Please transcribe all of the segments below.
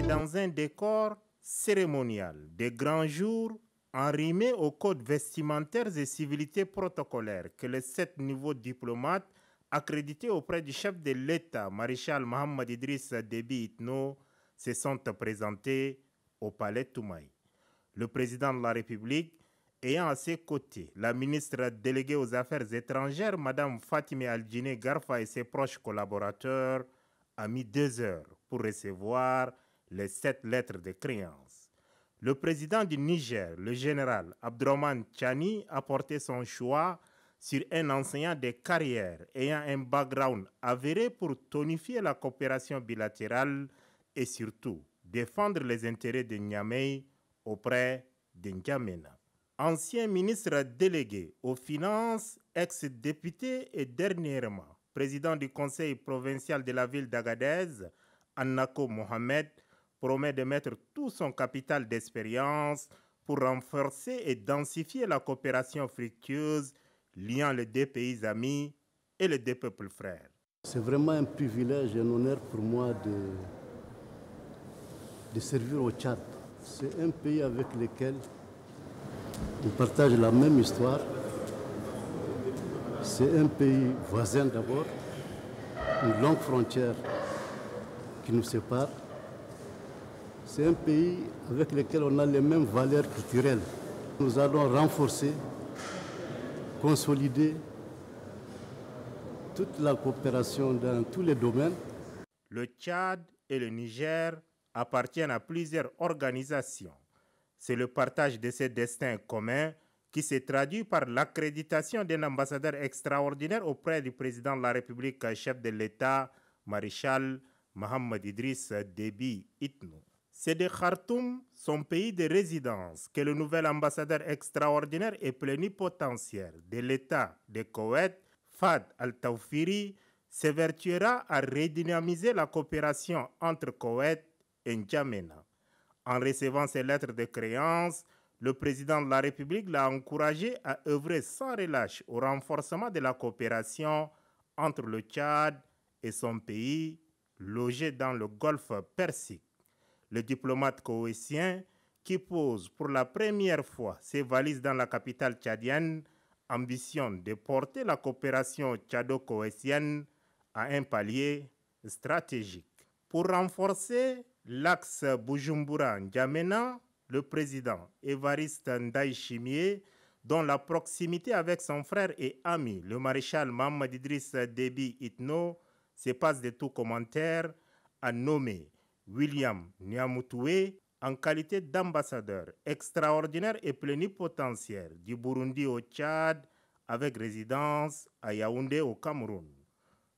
dans un décor cérémonial des grands jours enrimé aux codes vestimentaires et civilités protocolaires que les 7 niveaux diplomates accrédités auprès du chef de l'État, maréchal Mohamed Idriss Déby Itno, se sont présentés au palais Toumaï. Le président de la République ayant à ses côtés la ministre déléguée aux Affaires étrangères, Mme Fatimé Aldjiné Garfa et ses proches collaborateurs, a mis 2 heures pour recevoir les 7 lettres de créance. Le président du Niger, le général Abdourahmane Tchani, a porté son choix sur un enseignant de carrière ayant un background avéré pour tonifier la coopération bilatérale et surtout défendre les intérêts de Niamey auprès de N'Djamena. Ancien ministre délégué aux Finances, ex-député et dernièrement président du conseil provincial de la ville d'Agadez, Annako Mohamed, promet de mettre tout son capital d'expérience pour renforcer et densifier la coopération fructueuse liant les 2 pays amis et les 2 peuples frères. C'est vraiment un privilège et un honneur pour moi de servir au Tchad. C'est un pays avec lequel on partage la même histoire. C'est un pays voisin d'abord, une longue frontière qui nous sépare. C'est un pays avec lequel on a les mêmes valeurs culturelles. Nous allons renforcer, consolider toute la coopération dans tous les domaines. Le Tchad et le Niger appartiennent à plusieurs organisations. C'est le partage de ces destins communs qui se traduit par l'accréditation d'un ambassadeur extraordinaire auprès du président de la République, chef de l'État, maréchal Mohamed Idriss Déby Itno. C'est de Khartoum, son pays de résidence, que le nouvel ambassadeur extraordinaire et plénipotentiaire de l'État de Koweït, Fad Al-Tawfiri, s'évertuera à redynamiser la coopération entre Koweït et N'Djamena. En recevant ces lettres de créance, le président de la République l'a encouragé à œuvrer sans relâche au renforcement de la coopération entre le Tchad et son pays, logé dans le Golfe Persique. Le diplomate koweïtien, qui pose pour la première fois ses valises dans la capitale tchadienne, ambitionne de porter la coopération tchado-koweïtienne à un palier stratégique. Pour renforcer l'axe Bujumbura-N'Djamena, le président Évariste Ndayishimiye, dont la proximité avec son frère et ami, le maréchal Mohamed Idriss Déby Itno, se passe de tout commentaire, a nommé William Niamutoué en qualité d'ambassadeur extraordinaire et plénipotentiaire du Burundi au Tchad avec résidence à Yaoundé au Cameroun.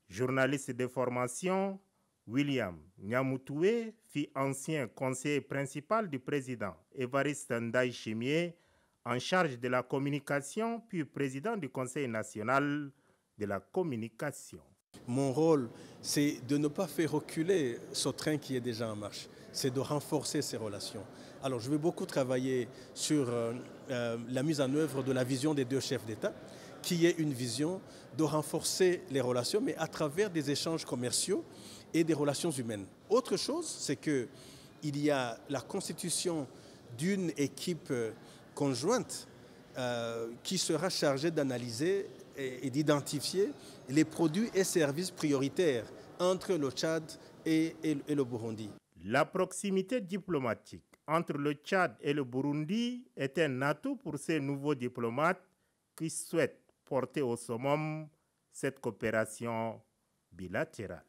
Journaliste de formation, William Niamutoué fut ancien conseiller principal du président Évariste Ndayishimiye en charge de la communication puis président du Conseil national de la communication. Mon rôle, c'est de ne pas faire reculer ce train qui est déjà en marche. C'est de renforcer ces relations. Alors, je vais beaucoup travailler sur la mise en œuvre de la vision des 2 chefs d'État, qui est une vision de renforcer les relations, mais à travers des échanges commerciaux et des relations humaines. Autre chose, c'est qu'il y a la constitution d'une équipe conjointe qui sera chargée d'analyser et d'identifier les produits et services prioritaires entre le Tchad et le Burundi. La proximité diplomatique entre le Tchad et le Burundi est un atout pour ces nouveaux diplomates qui souhaitent porter au summum cette coopération bilatérale.